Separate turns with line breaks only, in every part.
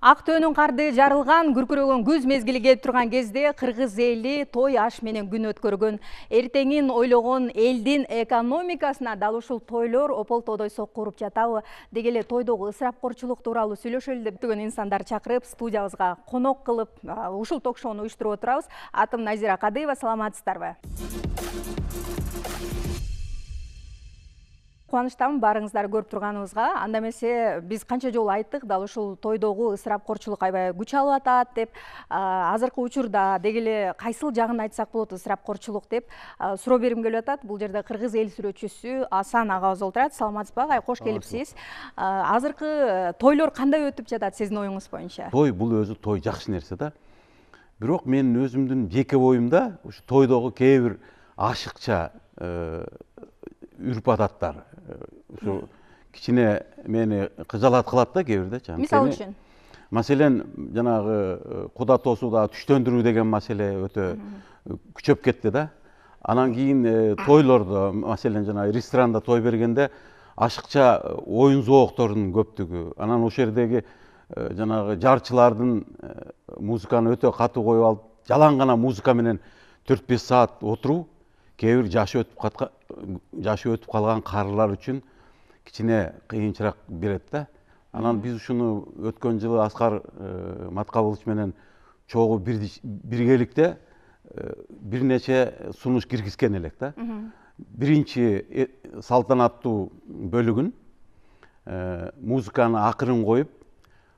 Ақтөөнүн карды жарылган, күркүрөгөн күз мезгили келип турган кезде кыргыз эли той аш менен күн өткөргөн. Эртеңин ойлогон элдин экономикасына дал ушул тойлор ополтодой сокку уруп жатабы? Деги эле тойдогу ысырапкорчулук тууралуу сүйлөшөлү деп бүгүн инсандар чакырып, студиябызга конок кылып, ушул ток-шоуну уюштуруп отурабыз. Атым Назира Кадыева, саламатсыздарбы? Кубанычтамын баарыңыздарды көрүп турганыбызга. Анда эмесе биз канча жолу айттык, дал ушул тойдогу ысырапкорчулук аябай күч алып атат деп. Азыркы учурда деги эле кайсыл жагын айтсак болот ысырапкорчулук деп суроо бергим келип атат. Бул жерде кыргыз эл сүрөтчүсү Асан агабыз отурат. Саламатсызбы агай, кош келипсиз. Азыркы тойлор кандай өтүп жатат сиздин оюңуз боюнча?
Той бул өзү той жакшы нерсе да. Бирок менин өзүмдүн жеке оюмда ушу тойдогу кээ бир ашыкча үрп адаттар ушу кичине мени кыжалат кылат да кээ бирде.
Мисалы үчүн?
Маселен, жанагы куда тосууда түштөндүрүү деген маселе өтө күчөп кетти да. Анан кийин тойлордо, маселен жанагы ресторанда той бергенде ашыкча оюн зооктордун көптүгү, анан ошол жердеги жанагы жарчылардын музыканы өтө катуу коюп алып, жалаң гана музыка менен 4-5 саат отуруу кээ бир жашы өтүп калган карылар үчүн кичине кыйынчыраак берет да. Анан биз ушуну өткөн жылы Аскар Маткабылович менен чогуу биргеликте бир нече сунуш киргизген элек да. Биринчи салтанаттуу бөлүгүн музыканы акырын коюп,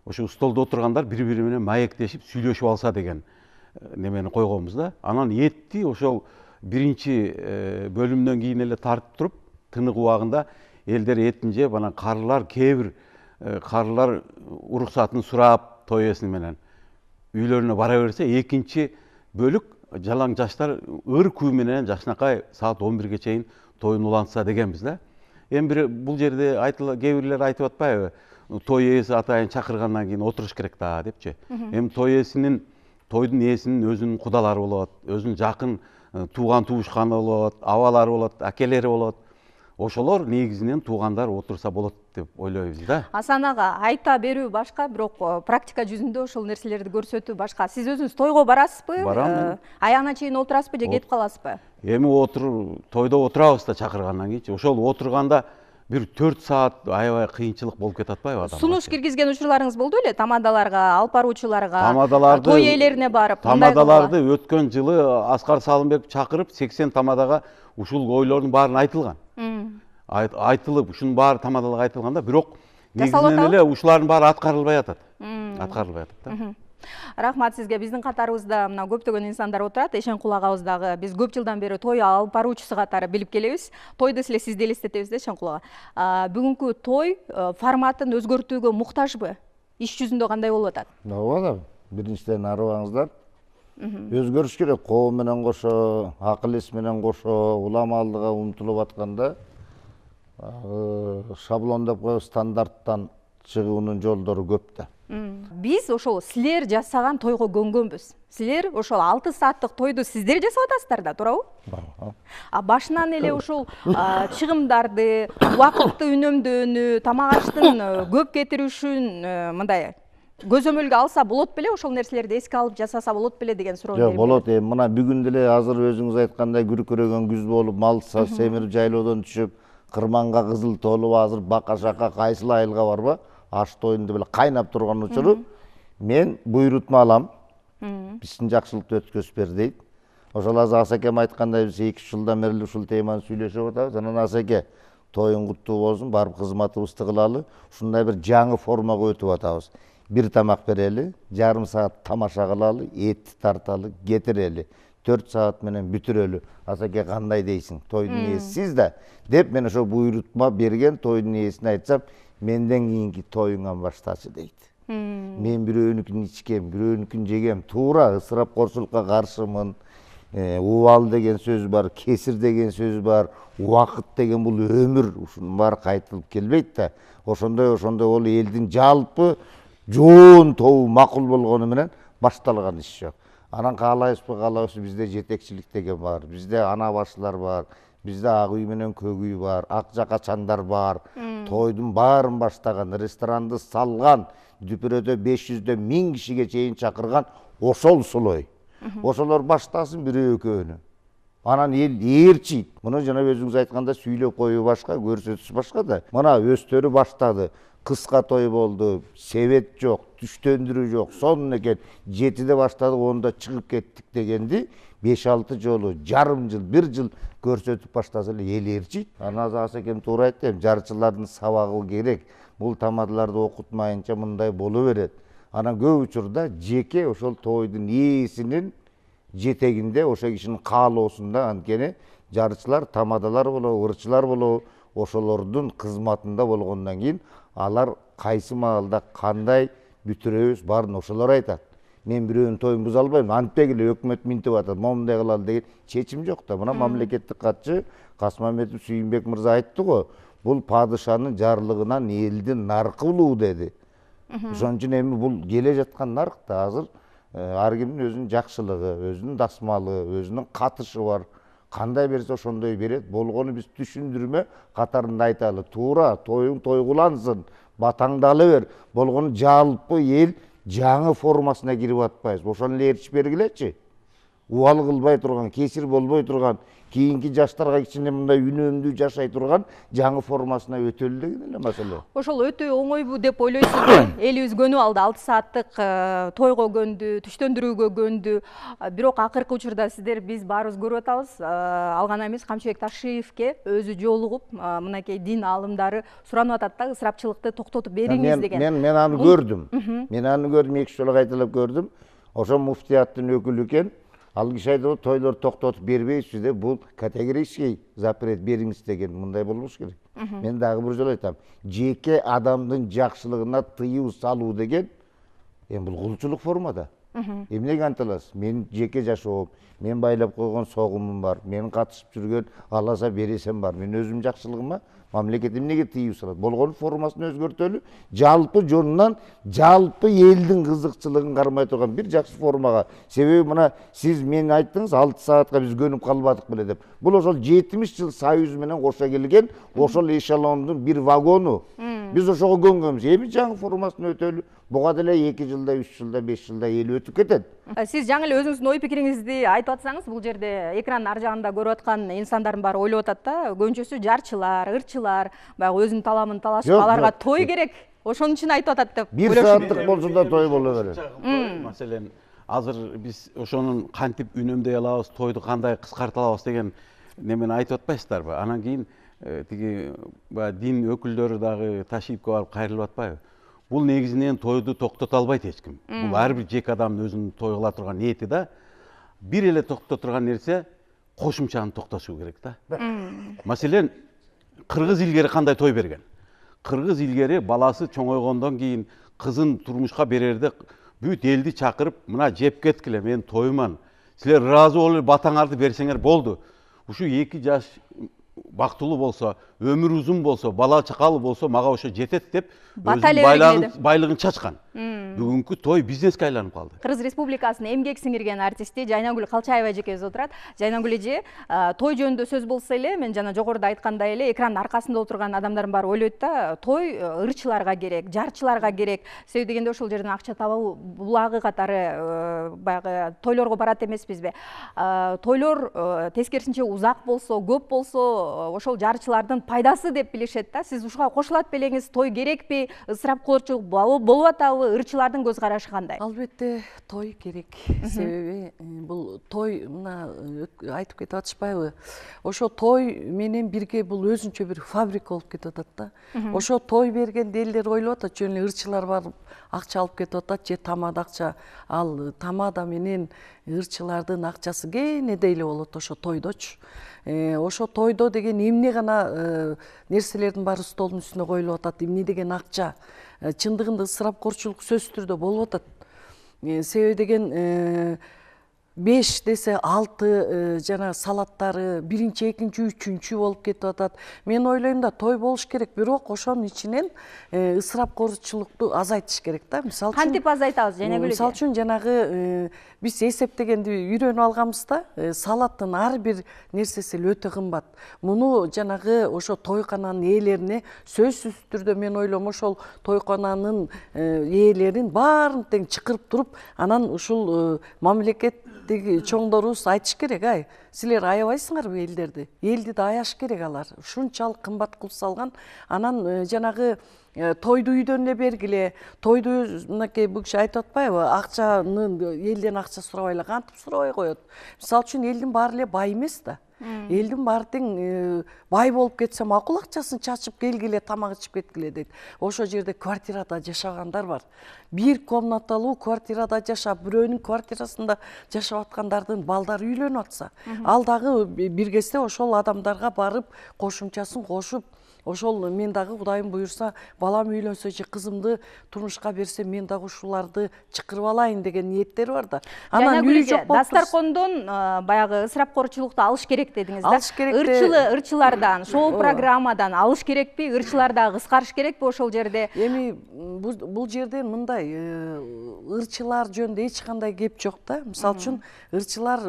ошо столдо отургандар бири-бири менен маектешип сүйлөшүп алса деген немени койгонбуз да. Анан этти ошол биринчи бөлүмдөн кийин эле тартып туруп, тынык убагында элдер этин жеп, анан карылар кээ бир карылар уруксатын сурап той ээси менен үйлөрүнө бара берсе, экинчи бөлүк жалаң жаштар ыр күү менен жакшынакай саат 11ге чейин тоюн улантса дегенбиз да. Эми бул жерде кээ бирлер айтып атпайбы, той ээси атайын чакыргандан кийин отуруш керек да депчи. Эми тойдун ээсинин өзүнүн кудалары болот, өзүнүн жакын тууган туушканы болот, абалары болот, акелери болот. Ошолор негизинен туугандар отурса болот деп ойлойбуз да.
Асан ага, айта берүү башка, бирок практика жүзүндө ошол нерселерди көрсөтүү башка. Сиз өзүңүз тойго барасызбы?
Барам.
Аягына чейин отурасызбы же кетип каласызбы?
Эми тойдо отурабыз да чакыргандан кийинчи. Ошол отурганда бир 4 саат аябай кыйынчылык болуп кетип атпайбы адамга?
Сунуш киргизген учурларыңыз болду беле? Тамадаларга, алып баруучуларга,
той
ээлерине барып.
Тамадаларды өткөн жылы Аскар Салымбеков чакырып 80 тамадага ушул ойлордун баарын айтылган. Айтылып, ушунун баары тамадалга айтылганда, бирок негизинен эле ушулардын баары аткарылбай атат. Аткарылбай атат да.
Рахмат сизге. Биздин катарыбызда мына көптөгөн инсандар отурат. Эшенкул агабыз дагы биз көп жылдан бери той алып баруучусу катары билип келебиз. Тойду силе сизди элестетебиз да, Эшенкул ага. Бүгүнкү той форматын өзгөртүүгө муктажбы? Иш жүзүндө кандай болуп атат?
Ооба, биринчиден арыбаңыздар. Өзгөрүш керек, коом менен кошо, акыл эс менен кошо, улам алдыга умтулуп атканда шаблондоп коюп стандарттан чыгуунун жолдору көп да.
Биз ошол силер жасаган тойго көнгөнбүз. Силер ошол 6 сааттык тойду сиздер жасап атасыздар да, туурабы? Башынан эле ошол чыгымдарды, убакытты үнөмдөөнү, тамак аштын көп кетиришин мындай көзөмөлгө алса болот беле, ошол нерселерди эске алып жасаса болот беле деген суроо берип.
Жок, болот. Мына бүгүн деле азыр өзүңүз айткандай күркүрөгөн күз болуп, мал семирип жайлоодон түшүп, кырманга кызыл толуп, азыр бака-шака кайсыл айылга барба, аш тоюнду беле кайнап турган учуру мен буйрутма алам. Биздин жакшылыкты өткөзүп бер дейт. Ошол азыр Асакем айткандай биз 2 жылдан бери ушул теманы сүйлөшүп атабыз. Анан Асаке, тоюң куттуу болсун, барып кызматыбызды кылалы. Ушундай бир жаңы формага өтүп атабыз. Бир тамак берели, жарым саат тамаша кылалы, этти тарталы, кетирели. 4 саат менен бүтүрөлү. Асаке кандай дейсиң? Тойдун ээсисиз да деп мен ошо буйрутма берген тойдун ээсине айтсам, менден кийинки тоюңан баштачы дейт. Мен бирөөнүкүн ичкем, бирөөнүкүн жегем. Туура, ысырапкорчулукка каршымын. Убал деген сөз бар, кесир деген сөз бар, убакыт деген бул өмүр, ушунун баары кайтылып келбейт да. Ошондой ол элдин жалпы жоон тобу макул болгону менен башталган иш жок. Анан каалайбызбы, каалабызбы, бизде жетекчилик деген бар, бизде ана башчылар бар, Бизде ак үй менен көк үй бар, ак жака чандар бар. Тойдун баарын баштаган, ресторанды салган, дүпүрөдө 500дөн 1000 кишиге чейин чакырган ошол Сулой. Ошолор баштасын бирөө экөөнү. Анан эл ээрчийт. Муну жана өзүңүз айтканда сүйлөп коюу башка, көрсөтүш башка да. Мына өстөрү баштады. Кыска той болду, себет жок, түштөндүрүү жок. Сонун экен 7-де баштадык, 10-да чыгып кеттик дегенди 5-6 жолу, жарым жыл, 1 жыл көрсөтүп баштаса эле эл ээрчийт. Анан Асекем туура айтты, жарчылардын сабагы керек. Бул тамадаларды окутмайынча мындай боло берет. Анан көп учурда жеке ошол тойдун ээсинин жетегинде, ошол кишинин каалоосунда, анткени жарчылар, тамадалар болобу, ырчылар болобу, ошолордун кызматында болгондон кийин алар кайсы маалда кандай бүтүрөбүз баарын ошолор айтат. Мен бирөөнүн тоюн буза албайм, антпегиле өкмөт минтип атат, момундай кылалы деген чечим жок да. Мына мамлекеттик катчы Касмамбетов Сүйүнбек мырза айтты го, бул падышанын жарлыгынан элдин наркы улуу деди. Ошон үчүн эми бул келе жаткан нарк да азыр ар кимдин өзүнүн жакшылыгы, өзүнүн дасмалы, өзүнүн катышы бар. Кандай берсе ошондой берет. Болгону биз түшүндүрмө катарында айталы. Туура, тоюң тойгулансын, батаңды ала бер. Болгону жалпы эл жаңы формасына кирип атпайбыз. Ошону эле ээрчип бергилечи. Убал кылбай турган, кесир болбой турган, кийинки жаштарга кичине мындай үнөмдүү жашай турган жаңы формасына өтөлү деген эле маселе.
Ошол өтө оңойбу деп ойлойсузбу? Элибиз көнүп алды, 6 сааттык тойго көндү, түштөндүрүүгө көндү. Бирок акыркы учурда сиздер биз баарыбыз көрүп атабыз, ал гана эмес Камчыбек Ташиевке өзү жолугуп, мынакей дин аалымдары суранып атат да, ысырапчылыкты токтотуп бериңиз деген.
Мен аны көрдүм. Мен аны көрдүм, 2 жолу кайталап көрдүм. Ошо муфтияттын өкүлү экен. Ал киши айтты, тойлор токтотуп бербейсиз деп, бул категорический запрет бериңиз деген, мындай болбош керек. Мен дагы бир жолу айтам, жеке адамдын жакшылыгына тыюу салуу деген бул кулчулук формада. Эмнеге анталасыз? Мен жеке жашоом, мен байлап койгон согумум бар, менин катышып жүргөн аласа бересем бар. Мен өзүм жакшылыгыма мамлекет эмнеге тыюу салат? Болгону формасын өзгөртөлү, жалпы жонунан, жалпы элдин кызыкчылыгын кармай турган бир жакшы формага. Себеби мына сиз мен айттыңыз, 6 саатка биз көнүп калбадык беле деп. Бул ошол 70 жыл союз менен кошо келген, ошол эшелондун бир вагону. Биз ошого көнгөнбүз. Эми жаңы формасын өтөлү. Буга деле 2 жылда, 3 жылда, 5 жылда эл өтүп кетет.
Сиз жаңы эле өзүңүздүн ой пикириңизди айтып атсаңыз, бул жерде экранын ар жагында көрүп аткан инсандардын баары ойлоп атат да, көбүнчөсү жарчылар, ырчылар, баягы өзүнүн таламын талашып, аларга той керек. Ошонун үчүн айтып атат деп.
1 сааттык болсо да той боло берет.
Маселен, азыр биз ошонун кантип үнөмдөй алабыз, тойду кандай кыскарта алабыз деген немени айтып атпайсыздарбы? Анан кийин тиги дин өкүлдөрү дагы Ташиевке барып кайрылып атпайбы? Бул негизинен тойду токтото албайт эч ким. Бул ар бир жеке адамдын өзүнүн той кыла турган ниети да. Бир эле токтото турган нерсе кошумчаны токтотуу керек да. Маселен, кыргыз илгери кандай той берген? Кыргыз илгери баласы чоңойгондон кийин кызын турмушка берерде бүт элди чакырып, мына жеп кеткиле, мен тойман. Силер ыраазы болуп батаңарды берсеңер болду. Ушу 2 жаш бактылуу болсо, өмүр узун болсо, бала чакалы болсо, мага ошо жетет деп өзүнүн байлыгын чачкан. Бүгүнкү той бизнеске айланып калды.
Кыргыз Республикасынын эмгек сиңирген артисти Жайнагүл Калчаева эжекебиз отурат. Жайнагүл эже, той жөнүндө сөз болсо эле, мен жана жогоруда айткандай эле, экранын аркасында отурган адамдардын баары ойлойт да, той ырчыларга керек, жарчыларга керек. Себеби дегенде ошол жерден акча табуу булагы катары баягы тойлорго барат эмеспизби? Тойлор тескерисинче узак болсо, көп болсо, ошол жарчылардын пайдасы деп билишет да. Сиз ушуга кошулат белеңиз, той керекпи, ысырапкорчулук болуп атабы, ырчылардын көз карашы кандай?
Албетте той керек. Себеби бул той, мына айтып кетип атышпайбы? Ошо той менен бирге бул өзүнчө бир фабрика болуп кетип атат да. Ошо той бергенде элдер ойлоп атат, жөн эле ырчылар барып акча алып кетип атат, же тамада акча. Ал тамада менен ырчылардын акчасы кенеде эле болот ошо тойдочу. Ошо тойдо деген эмне гана нерселердин баары столдун үстүнө коюлуп атат, эмне деген акча. Чындыгында ысырапкорчулук сөзсүз түрдө болуп атат. Себеби деген 5 десе 6 жана салаттары биринчи, экинчи, үчүнчү болуп кетип атат. Мен ойлойм да той болуш керек, бирок ошонун ичинен ысырапкорчулукту азайтыш керек да. Мисалы үчүн
Кантип азайтабыз Жанагүл эже?
Мисалы үчүн жанагы биз эсептегенди үйрөнүп алганбыз да, салаттын ар бир нерсеси өтө кымбат. Муну жанагы ошо тойкананын ээлерине сөзсүз түрдө мен ойлойм ошол тойкананын ээлерин баарын тең чакырып туруп, анан ушул мамлекеттеги чоңдорубуз айтыш керек, ай, силер аябайсыңарбы элдерди? Элди да аяш керек алар. Ушунчалык кымбат кылып салган. Анан жанагы тойду үйдөн эле бергиле, тойду мынакей бул киши айтып атпайбы, акчаны элден акча сурабай эле кантип сурабай коет. Мисалы үчүн элдин баары эле бай эмес да. Элдин баары тең бай болуп кетсе макул, акчасын чачып келгиле, тамак ичип кеткиле дейт. Ошол жерде квартирада жашагандар бар. Бир комнаталуу квартирада жашап, бирөөнүн квартирасында жашап аткандардын балдары үйлөнүп атса, ал дагы бир кезде ошол адамдарга барып кошумчасын кошуп, ошол мен дагы Кудайым буюрса балам үйлөнсө же кызымды турмушка берсе мен дагы ушуларды чакырып алайын деген ниеттери бар да.
Анан үй жок дастаркондон баягы ысырапкорчулукту алыш керек дедиңиз да.
Алыш керек.
Ырчылардан, шоу программадан алыш керекпи? Ырчылар дагы кыскарыш керекпи ошол жерде?
Эми бул жерде мындай ырчылар жөнүндө эч кандай кеп жок да. Мисалы үчүн ырчылар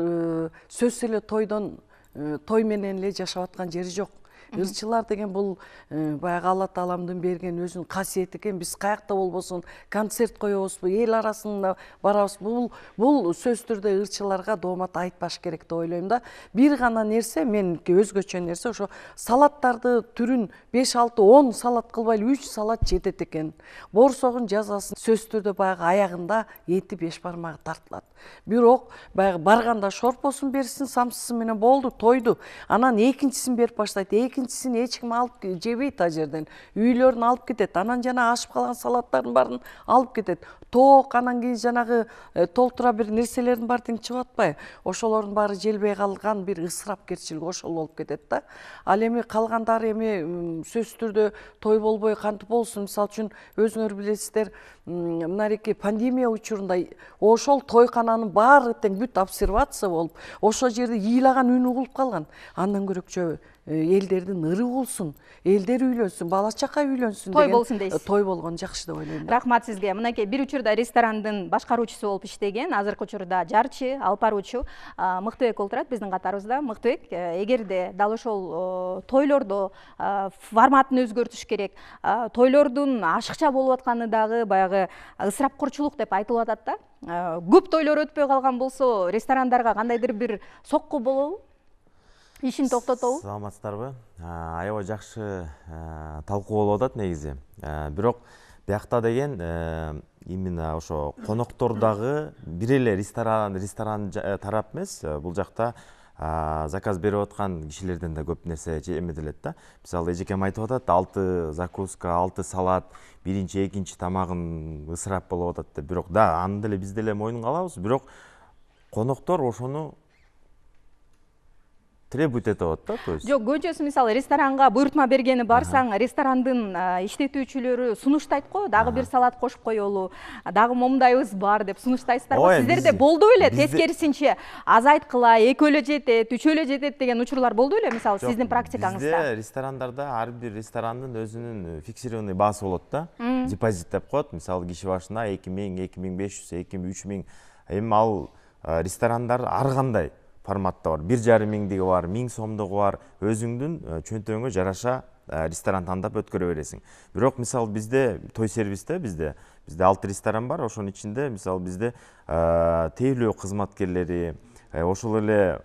сөзсүз эле той менен эле жашап аткан жери жок. Ырчылар деген бул баягы Алла Тааламдын берген өзүнүн касиети экен. Биз каякта болбосун концерт коебузбу, эл арасында барабызбы. Бул сөзсүз түрдө ырчыларга доомат айтпаш керек деп ойлойм да. Бир гана нерсе, меники өзгөчө нерсе, ошо салаттарды түрүн 5, 6, 10 салат кылбай 3 салат жетет экен. Борсогун жазасын сөзсүз түрдө баягы аягында эти 5 бармагы тартылат. Бирок баягы барганда шорпосун берсин, самсысы менен болду, тойду. Анан экинчисин берип баштайт. Экинчисин эч ким алып жебейт а жерден. Үйлөрүн алып кетет. Анан жана ашып калган салаттардын баарын алып кетет. Тоок, анан кийин жанагы толтура бир нерселердин баары тең чыгып атпайбы? Ошолордун баары желбей калган бир ысырапкерчилик ошол болуп кетет да. Ал эми калгандары эми сөзсүз түрдө той болбой кантип болсун? Мисалы үчүн өзүңөр билесиздер, мынарики пандемия учурунда ошол тойкананын баары тең бүт обсервация болуп, ошол жерде ыйлаган үн угулуп калган. Андан көрөкчө элдердин ыры болсун, элдер үйлөнсүн, бала чака үйлөнсүн деген.
Той болсун дейсиз.
Той болгон жакшы деп ойлойм.
Рахмат сизге. Мынакей бир учурда ресторандын башкаруучусу болуп иштеген, азыркы учурда жарчы, алып баруучу Мыктыбек отурат биздин катарыбызда. Мыктыбек, эгерде дал ошол тойлордо форматын өзгөртүш керек, тойлордун ашыкча болуп атканы дагы баягы ысырапкорчулук деп айтылып атат да. Көп тойлор өтпөй калган болсо, ресторандарга кандайдыр бир сокку болобу? Ишин токтотобу?
Саламатсыздарбы? Аябай жакшы талкуу болуп атат негизи. Бирок биякта деген именно ошо коноктордагы бир эле ресторан тарап эмес, бул жакта заказ берип аткан кишилерден да көп нерсе эмедилет да. Мисалы эжекем айтып атат, 6 закуска, 6 салат, биринчи, экинчи тамагын ысырап болуп атат деп. Бирок да аны деле биз деле мойнунга алабыз, бирок коноктор ошону требует этого, да, то есть.
Жок, көчөсү мисалы ресторанга буйртма бергени барсаң, ресторандын иштетүүчүлөрү сунуштайт го, дагы бир салат кошуп коелу, дагы момундайыбыз бар деп сунуштайсыздар го. Сиздерде болду беле тескерисинче азайткыла, экөөлө жетет, үчөөлө жетет деген учурлар болду беле, мисалы сиздин практикаңызда?
Бизде ресторандарда ар бир ресторандын өзүнүн фиксированный баасы болот да. Депозит деп коет. Мисалы киши башына 2000, 2500, 2000, 3000. Эми ал ресторандар ар кандай форматта бар. 1,5 миңдиги бар, 1000 сомдугу бар. Өзүңдүн чөнтөгүңө жараша ресторан тандап өткөрө бересиң. Бирок мисалы бизде той сервисте бизде 6 ресторан бар. Ошонун ичинде мисалы бизде тейлөө кызматкерлери, ошол эле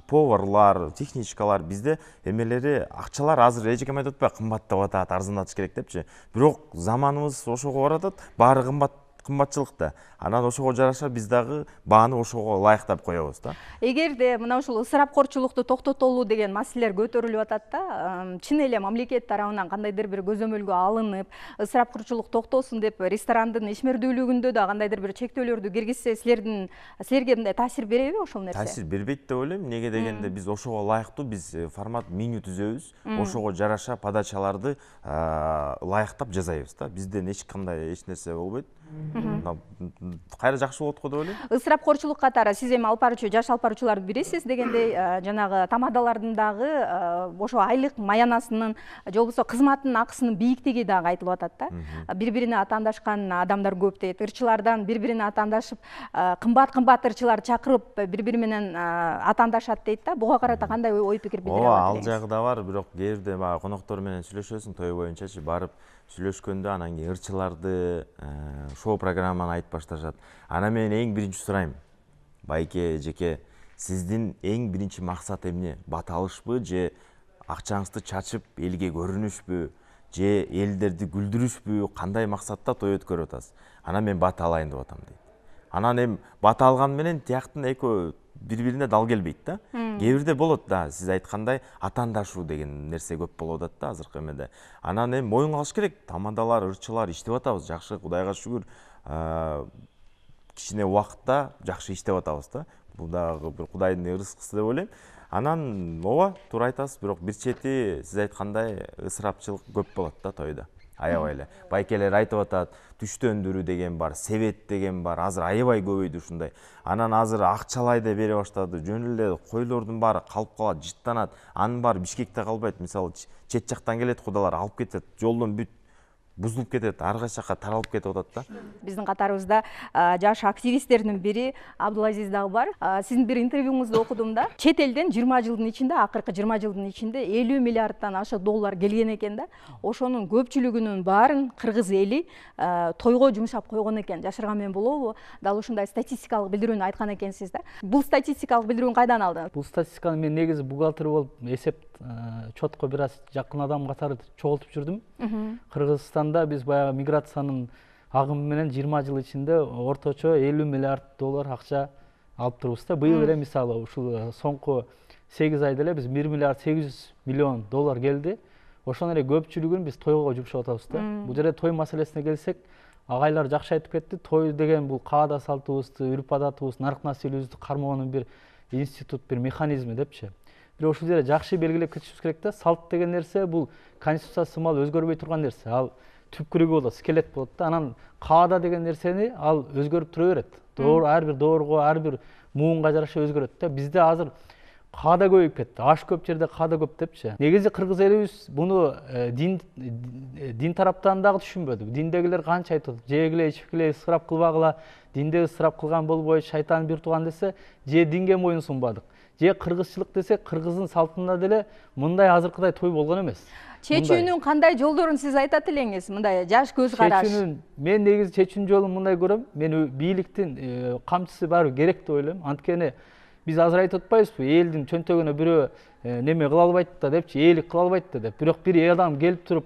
поварлар, техничкалар бизде эмелери акчалар азыр эжекем айтып атпайбы, кымбаттап атат, арзандатыш керек депчи. Бирок заманыбыз ошого баратат, баары кымбатчылыкта. Анан ошого жараша биз дагы бааны ошого ылайыктап коебуз да.
Эгерде мына ушул ысырапкорчулукту токтотолуу деген маселелер көтөрүлүп атат да, чын эле мамлекет тарабынан кандайдыр бир көзөмөлгө алынып, ысырапкорчулук токтосун деп ресторандын ишмердүүлүгүндө да кандайдыр бир чектөөлөрдү киргизсе, силерге мындай таасир береби ошол нерсе?
Таасир бербейт деп ойлойм. Эмнеге дегенде биз ошого ылайыктуу биз формат меню түзөбүз. Ошого жараша подачаларды ылайыктап жасайбыз да. Бизден эч кандай эч нерсе болбойт. кайра жакшы болот го деп ойлойм.
Ысырапкорчулук катары сиз эми алып баруучу жаш алып баруучуларды билесиз дегендей жанагы тамадалардын дагы ошо айлык маянасынын же болбосо кызматтын акысынын бийиктиги дагы айтылып атат да. Бири бирине атаандашкан адамдар көп дейт. Ырчылардан бири бирине атаандашып, кымбат ырчылар чакырып бири бири менен атаандашат дейт да. Буга карата кандай ой пикир билдире алат
элеңиз? Ал жагы да бар, бирок кээ бирде баягы коноктор менен сүйлөшөсүң той боюнчачы, барып сүйлөшкөндө анан кийин ырчыларды шоу программаны айтып башташат. Анан мен эң биринчи сурайм, байке жеке, сиздин эң биринчи максат эмне? Бат алышпы же акчаңызды чачып элге көрүнүшпү же элдерди күлдүрүшпү? Кандай максатта той өткөрүп атасыз? Анан мен бат алайын деп атам дейт. Анан эми бат алган менен тияктын экөө бири-бирине дал келбейт да. Кээ бирде болот да, сиз айткандай атаандашуу деген нерсе көп болуп атат да азыркы эмеде. Анан эми моюнга алыш керек. Тамадалар, ырчылар иштеп атабыз, жакшы, Кудайга шүгүр. Кичине убакытта жакшы иштеп атабыз да. Бул дагы бир Кудайдын ырыскысы деп ойлойм. Анан ооба, туура айтасыз, бирок бир чети сиз айткандай ысырапчылык көп болот да тойдо. Аябай эле. Байкелер айтып атат, түштөндүрүү деген бар, себет деген бар. Азыр аябай көбөйдү ушундай. Анан азыр акчалай да бере баштады. Жөн эле койлордун баары калып калат, жыттанат. Анын баары Бишкекте калбайт. Мисалы чет жактан келет кудалар алып кетет. Жолдон бүт бузулуп кетет, ар кайсы жакка таралып кетип атат да.
Биздин катарыбызда жаш активисттердин бири Абдулазиз дагы бар. Сиздин бир интервьюңузду окудум да. Чет элден 20 жылдын ичинде, акыркы 20 жылдын ичинде 50 миллиардтан ашык доллар келген экен да. Ошонун көпчүлүгүнүн баарын кыргыз эли тойго жумшап койгон экен. Жашырган мен болобу? Дал ушундай статистикалык билдирүүнү айткан экенсиз да. Бул статистикалык билдирүүнү кайдан алдыңыз?
Бул статистиканы мен негизи бухгалтер болуп эсеп чотко бир аз жакын адам катары чогултуп жүрдүм. Кыргызстанда биз баягы миграциянын агымы менен 20 жыл ичинде орточо 50 миллиард доллар акча алып турбуз да. Быйыл эле мисалы ушул соңку 8 айда эле биз 1 миллиард 800 миллион доллар келди. Ошонун эле көпчүлүгүн биз тойго жумшап атабыз да. Бул жерде той маселесине келсек, агайлар жакшы айтып кетти. Той деген бул каада салтыбызды, үрп адатыбызды, нарк насилибизди кармоонун бир институт, бир механизми депчи. Бирок ушул жерде жакшы белгилеп кетишибиз керек да. Салт деген нерсе бул конституция сымал өзгөрбөй турган нерсе. Ал түпкүрүгү болот, скелет болот да. Анан каада деген нерсени ал өзгөрүп тура берет. Доор, ар бир доорго, ар бир муунга жараша өзгөрөт да. Бизде азыр каада көбөйүп кетти. Аш көп жерде каада көп депчи. Негизи кыргыз элибиз буну дин тараптан дагы түшүнбөдү. Диндегилер канча айтат, жегиле, ичкиле, ысырап кылбагыла, динде ысырап кылган болбой, шайтан бир туган десе, же динге моюн сунбадык. Же кыргызчылык десек, кыргыздын салтында деле мындай азыркыдай той болгон эмес.
Чечүүнүн кандай жолдорун сиз айтат элеңиз? Мындай жаш көз караш.
Мен негизи чечүүнүн жолун мындай көрөм. Мен бийликтин камчысы баары керек деп ойлойм. Анткени биз азыр айтып атпайбызбы? Элдин чөнтөгүнө бирөө неме кыла албайт да депчи, ээлик кыла албайт да деп. Бирок бир адам келип туруп,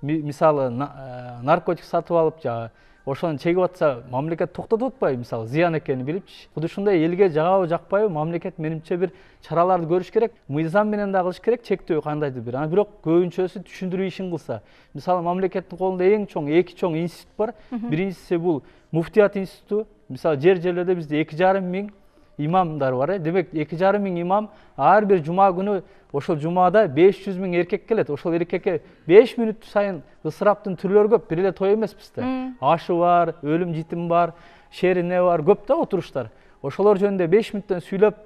мисалы наркотик сатып алып, ошону чегип атса, мамлекет токтотуп атпайбы, мисалы зыян экенин билипчи. Куду ушундай элге жагабы жакпайбы, мамлекет менимче бир чараларды көрүш керек. Мыйзам менен да кылыш керек, чектөө кандайдыр бир. Бирок көбүнчөсү түшүндүрүү ишин кылса. Мисалы мамлекеттин колунда эң чоң, эки чоң институт бар. Биринчиси бул муфтият институту. Мисалы жерлерде бизде 2,5 миң имамдар бар. Демек 2,5 миң имам ар бир жума күнү ошол жумада 500 миң эркек келет. Ошол эркекке 5 мүнөт сайын ысыраптын түрлөрү көп. Бир эле той эмес бизде. Ашы бар, өлүм житим бар, шерине бар, көп да отуруштар. Ошолор жөнүндө 5 мүнөттөн сүйлөп,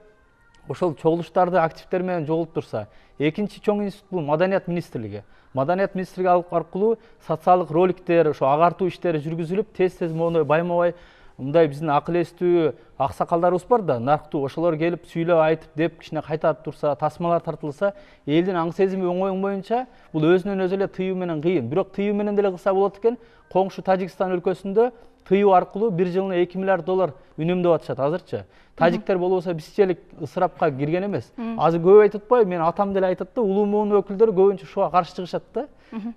ошол чогулуштарды активдер менен жолуктурса. Экинчи чоң институт бул Маданият министрлиги. Маданият министрлиги аркылуу социалдык роликтер, ошо агартуу иштери жүргүзүлүп, тез моундай байма-бай мындай биздин акыл эстүү аксакалдарыбыз бар да, нарктуу, ошолор келип сүйлөп айтып деп кичине кайтарып турса, тасмалар тартылса, элдин аң сезими оңой боюнча бул өзүнөн өзү эле тыюу менен кыйын. Бирок тыюу менен деле кылса болот экен. Коңшу Тажикстан өлкөсүндө тыюу аркылуу бир жылына 2 миллиард доллар үнөмдөп атышат азырчы. Тажиктер болбосо бизчелик ысырапка кирген эмес. Азыр көп айтып атпайбы? Мен атам деле айтат да, улуу муун өкүлдөрү көбүнчө ушуга каршы чыгышат да.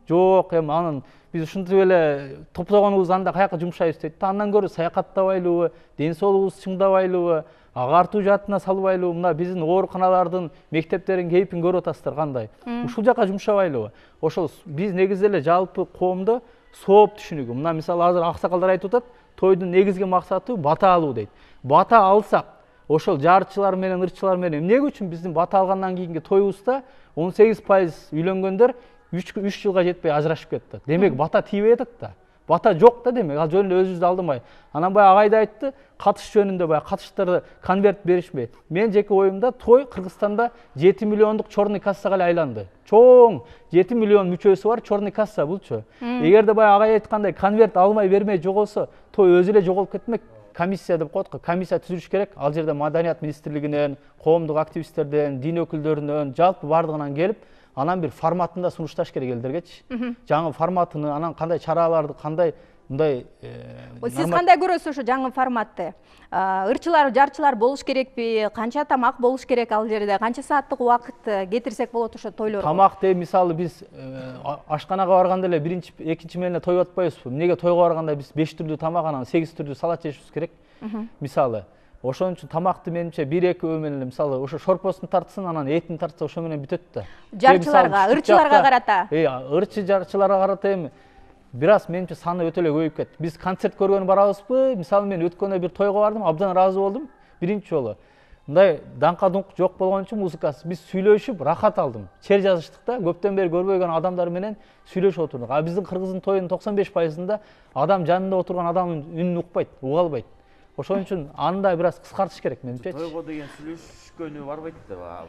Жок, эми анын биз ушинтип эле топтогонубуз анда каяка жумшайбыз дейт. Андан көрө саякаттабайлыбы, ден соолугубузду чыңдабайлыбы, агартуу жаатына салбайлыбы, мына биздин ооруканалардын, мектептердин кейпин көрүп атасыздар кандай. Ушул жака жумшабайлыбы. Ошол биз негизи эле жалпы коомдо сооп түшүнүгү. Мына мисалы азыр аксакалдар айтып атат, тойдун негизги максаты бата алуу дейт. Бата алсак, ошол жарчылар менен, ырчылар менен эмне үчүн биздин бата алгандан кийинки тоюбузда 18% үйлөнгөндөр 3 жылга жетпей ажырашып кетти. Демек бата тийбей атат да. бата жок да демек, ал жөнүндө өзүбүздү алдамай. Анан баягы агай да айтты, катыш жөнүндө баягы катыштарды конверт беришпей. Мен жеке оюмда той Кыргызстанда 7 миллиондук чорный кассага эле айланды. Чоң 7 миллион мүчөсү бар чорный касса булчу. Эгерде баягы агай айткандай конверт алмай бермей жоголсо, той өзү эле жоголуп кетмек. Комиссия деп коет го, комиссия түзүлүш керек. Ал жерде Маданият министрлигинен, коомдук активисттерден, дин өкүлдөрүнөн, жалпы бардыгынан келип, анан бир форматында сунушташ керек элдергечи. Жаңы форматыны, анан кандай чараларды, кандай мындай
Сиз кандай көрөсүз ошо жаңы форматты? Ырчылар, жарчылар болуш керекпи? Канча тамак болуш керек ал жерде? Канча сааттык убакыт кетирсек болот ошо тойлорго?
Тамак деп мисалы биз ашканага барганда эле биринчи, экинчи менен тойуп атпайбызбы? Эмнеге тойго барганда биз 5 түрдүү тамак, анан 8 түрдүү салат жешибиз керек? Мисалы, ошон үчүн тамакты менимче 1-2 өө менен мисалы ошо шорпосун тартсын, анан этин тартса ошо менен бүтөт да.
Жарчыларга, ырчыларга карата.
Ырчы жарчыларга карата эми бир аз менимче саны өтө эле көбөйүп кетти. Биз концерт көргөнү барабызбы? Мисалы мен өткөндө бир тойго бардым, абдан ыраазы болдум. Биринчи жолу. Мындай даңка дуңк жок болгон үчүн музыкасы биз сүйлөшүп рахат алдым. Чер жазыштык да, көптөн бери көрбөгөн адамдар менен сүйлөшүп отурдук. А биздин кыргыздын тоюнун 95%-ында адам жанында отурган адамдын үнүн укпайт, уга албайт. Ошон үчүн аны да бир аз кыскартыш керек менимче.
Тойго деген сүйлөшкөнү барбайт да.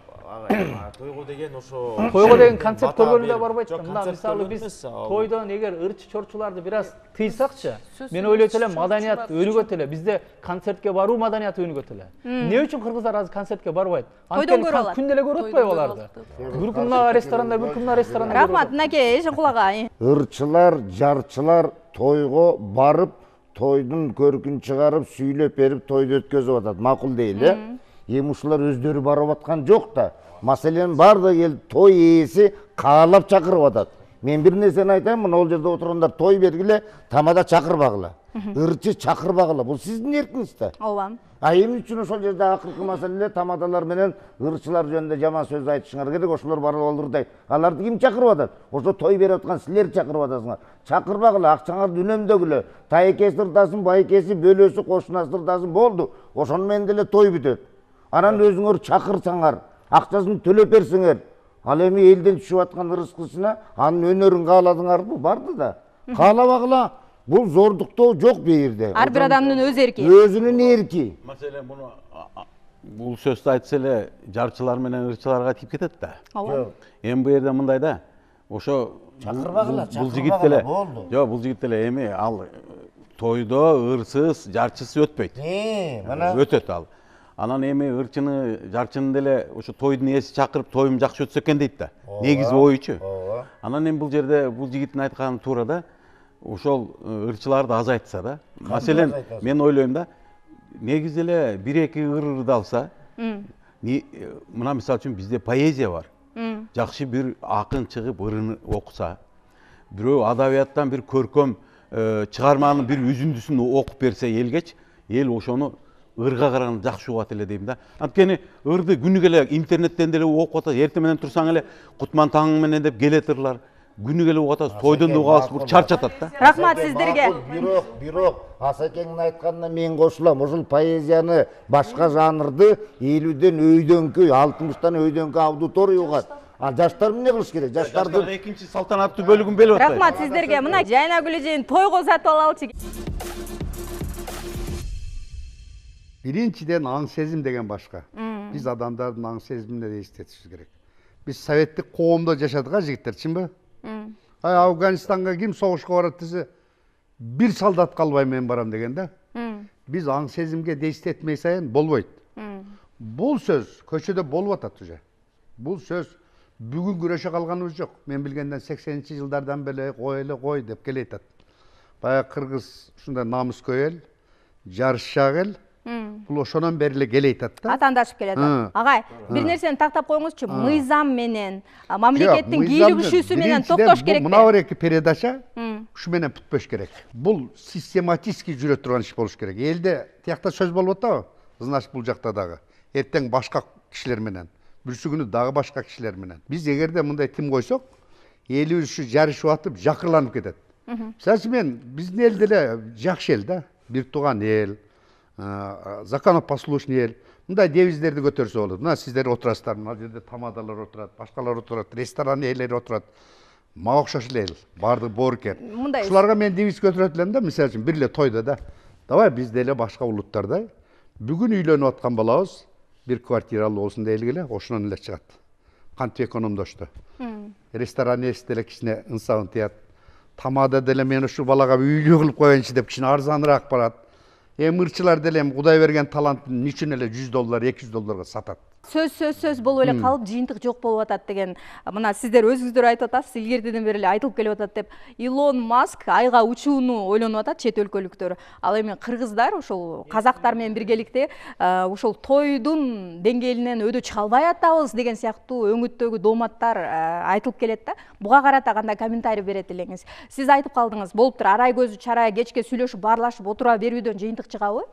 Тойго деген ошо
тойго деген концерт көргөнү да барбайт да. Мына мисалы биз тойдон эгер ырчы чорчуларды бир аз тыйсакчы, мен ойлойт элем маданият өнүгөт эле. Бизде концертке баруу маданияты өнүгөт эле. Эмне үчүн кыргыздар азыр концертке барбайт?
Тойдон көрүп алат.
Күндө эле көрүп атпайбы аларды? Бир күн мына ресторанда, бир күн мына ресторанда.
Рахмат, мынакей Эшенкул ага.
Ырчылар, жарчылар тойго барып, тойдун көркүн чыгарып, сүйлөп берип, тойду өткөзүп атат. Макул дейли, э? Эми ушулар өздөрү барып аткан жок да. Маселен бардыгы келип, той ээси каалап чакырып атат. Мен бир нерсени айтайын, мына ол жерде отургандар той бергиле, тамада чакырбагыла. Ырчы чакырбагыла. Бул сиздин эркиңиз да.
Ооба.
А эмне үчүн ошол жерде акыркы маселе тамадалар менен ырчылар жөнүндө жаман сөз айтышыңар керек, ошолор барып алдырдай. Аларды ким чакырып атат? Ошо той берип аткан силер чакырып атасыңар. Чакырбагыла, акчаңарды үнөмдөгүлө. Тайкеси ырдасын, байкеси, бөлөсү, кошунасы ырдасын болду. Ошону менен деле той бүтөт. Анан өзүңөр чакырсаңар, акчасын төлөп берсеңер, ал эми элден түшүп аткан ырыскысына анын өнөрүн кааладыңарбы? Барды да. Каалабагыла. Бул зордуктоо жок бу жерде.
Ар бир адамдын өз эрки.
Өзүнүн эрки.
Маселен муну бул сөздү айтса эле жарчылар менен ырчыларга тип кетет да.
Ооба.
Эми бу жерде мындай да. Ошо
Чакырбагыла,
бул жигит деле
болду.
жок, бул жигит деле эми ал тойдо ырсыз, жарчысыз өтпөйт.
Мына
Өтөт ал. Анан эми ырчыны, жарчыны деле ошо тойдун ээси чакырып, тоюм жакшы өтсө экен дейт да. Негизи оючу. Анан эми бул жерде бул жигиттин айтканы туура да. Ошол ырчыларды азайтса да. Маселен, мен ойлойм да, негизи эле 1-2 ырды алса, мына мисалы үчүн бизде поэзия бар. Жакшы бир акын чыгып ырын окуса, бирөө адабияттан бир көркөм чыгарманын бир үзүндүсүн окуп берсе элгечи, эл ошону ырга караганда жакшы угат эле дейм да. Анткени ырды күнүгө эле интернеттен деле окуп атат, эртең менен турсаң эле Кутман таң менен деп келет ырлар. Күнүгө эле угат атат, тойдон да угабыз, бул чарчатат да.
Рахмат сиздерге.
Бирок Асакеңдин айтканына мен кошулам. Ошол поэзияны, башка жанрды 50ден өйдөнкү, 60тан өйдөнкү аудитория угат. А жаштар эмне кылыш керек? Жаштардын
экинчи салтанаттуу бөлүгүн белип атпайбы?
Рахмат сиздерге. Мына Жайнагүл эжен тойго сатып алалычы.
Биринчиден аң сезим деген башка. Биз адамдардын аң сезимине эстетишибиз керек. Биз советтик коомдо жашадык, жигиттер, чынбы? Афганистанга ким согушка барат десе, бир солдат калбай мен барам деген да. Биз аң сезимге эстетмей сайын болбойт. Бул сөз көчөдө болуп атат уже. Бул сөз бүгүн күрөшө калганыбыз жок. Мен билгенден 80-жылдардан бери кой деп келет. Баягы кыргыз ушундай намыскөй эл, жарышчак эл. Бул ошонон бери эле келет да.
Атаандашып келет. Агай, бир нерсени тактап коюңузчу. Мыйзам менен, мамлекеттин кийлүү күчүсү менен токтош керек.
Мына бир эки передача ушу менен бүтпөш керек. Бул систематически жүрө турган иш болуш керек. Элде тиякта сөз болуп атабы? Значит, бул жакта дагы эртең башка кишилер менен, бүрсү күнү дагы башка кишилер менен. Биз эгерде мындай тим койсок, элибиз ушу жарышып атып, жакырланып кетет. Мисалы мен биздин эл деле жакшы эл да, бир тууган эл, законопослушный эл. Мындай девиздерди көтөрсө болот. Мына сиздер отурасыздар, мына жерде тамадалар отурат, башкалар отурат, ресторан ээлери отурат. мага окшош эле эл баардыгы боорукер.
Мындай
Ушуларга мен девиз көтөрөт элем да, мисалы үчүн бир эле тойдо да. Давай биз деле башка улуттарда бүгүн үйлөнүп аткан балабыз бир квартиралуу болсун дейлик эле, ошонон эле чыгат. Кантип экономдошту. Ресторан ээси деле кичине ынсабын тыят. Тамада деле мен ушу балага үйлүү кылып коеюнчу деп кичине арзаныраак барат. Ырчылар деле Кудай берген талантын үчүн эле $100, $200 сатат.
сөз болуп эле калып, жыйынтык жок болуп атат деген мына сиздер өзүңүздөр айтып атасыз, илгертеден бери эле айтылып келип атат деп. Илон Маск айга учууну ойлонуп атат чет өлкөлүктөр. Ал эми кыргыздар ошол казактар менен биргеликте ошол тойдун деңгээлинен өйдө чыга албай атабыз деген сыяктуу өңүттөгү дооматтар айтылып келет да. Буга карата кандай комментарий берет элеңиз? Сиз айтып калдыңыз, болуптур, арай көзү чарай кечке сүйлөшүп баарлашып отура берүүдөн жыйынтык чыгабы?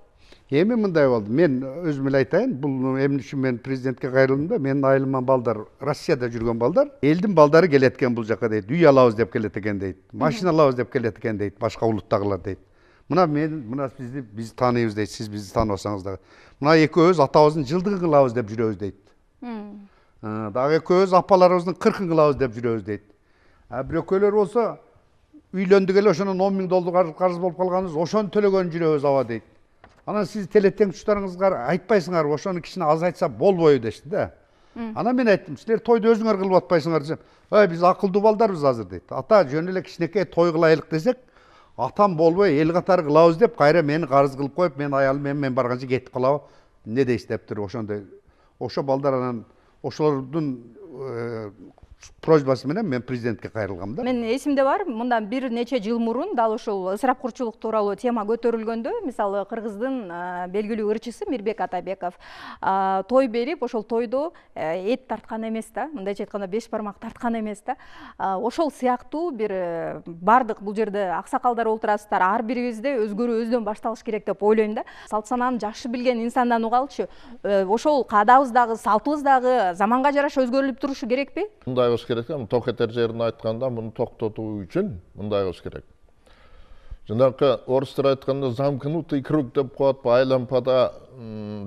Эми мындай болду. Мен өзүм эле айтайын, бул эмне үчүн мен президентке кайрылдым да, менин айылыман балдар, Россияда жүргөн балдар, элдин балдары келет экен бул жака дейт. Үй алабыз деп келет экен дейт. Машина алабыз деп келет экен дейт, башка улуттагылар дейт. Мына биз тааныйбыз дейт, сиз бизди тааныбасаңыз дагы. Мына экөөбүз атабыздын жылдыгын кылабыз деп жүрөбүз дейт. Дагы экөөбүз апаларыбыздын 40-ын кылабыз деп жүрөбүз дейт. Бирөкөлөр болсо үйлөндүк эле ошонун $10,000 карыз болуп калганбыз, ошону төлөгөн жүрөбүз аба дейт. Анан сиз телетең туштарыңызга айтпайсыңар, ошону кичине азайтса болбойбу дешти да. Анан мен айттым, силер тойду өзүңөр кылып атпайсыңар десем, биз акылдуу балдарбыз азыр дейт. Ата жөн эле кичинекей той кылайлык десек, атам болбой эл катары кылабыз деп, кайра мени карыз кылып коюп, мен аялым менен мен барганча кетип калабы. Не дейсиз дептир ошондой. Ошо балдар анан ошолордун просьбасы менен мен президентке кайрылгам да.
Мен эсимде бар, мындан бир нече жыл мурун дал ушул ысырапкорчулук тууралуу тема көтөрүлгөндө, мисалы Кыргыздын белгилүү ырчысы Мирбек Атабеков той берип, ошол тойдо эт тарткан эмес да, мындайча айтканда 5 бармак тарткан эмес да. Ошол сыяктуу бир бардык бул жерде аксакалдар олтурасыздар, ар бирибизде өзгөрүү өздөн башталыш керек деп ойлойм да. Салт санааны жакшы билген инсандан угалчы, ошол каадабыз дагы, салтыбыз дагы заманга жараша өзгөрүлүп турушу керекпи?
Мындай кылыш керек да, ток этер жерин айтканда, муну токтотуу үчүн мындай кылыш керек. Жанакы орустар айтканда замкнутый круг деп коет, айлампада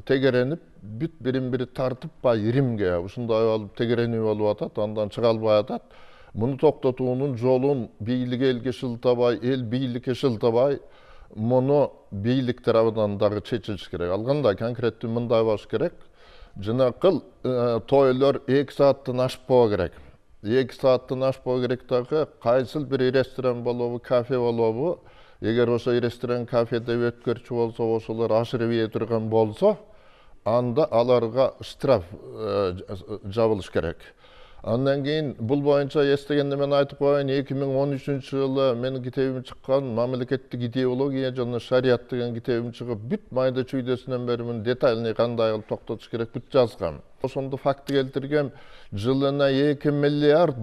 тегеренип, бүт бирин-бири тартып, иримге ушундай болуп тегеренип болуп атат, андан чыга албай атат. Муну токтотуунун жолун бийлик элге шылтабай, эл бийликке шылтабай, муну бийлик тарабынан дагы чечилиш керек. Ал кандай конкреттүү мындай болуш керек. Жанакыл тойлор 2 сааттан ашпоо керек. 2 сааттан ашпоо керек дагы, кайсыл бир ресторан болобу, кафе болобу, эгер ошо ресторан, кафеде өткөрчү болсо, ошолор ашырып турган болсо, анда аларга штраф жабылыш керек. Андан кийин бул боюнча эстегенде мен айтып коеюн, 2013-жылы менин китебим чыккан, мамлекеттик идеология жана шарият деген китебим чыгып, бүт майда чүйдөсүнөн бери муну детальный кандай кылып токтотуш керек бүт жазгам. Ошондо факты келтиргем, жылына $2 миллиард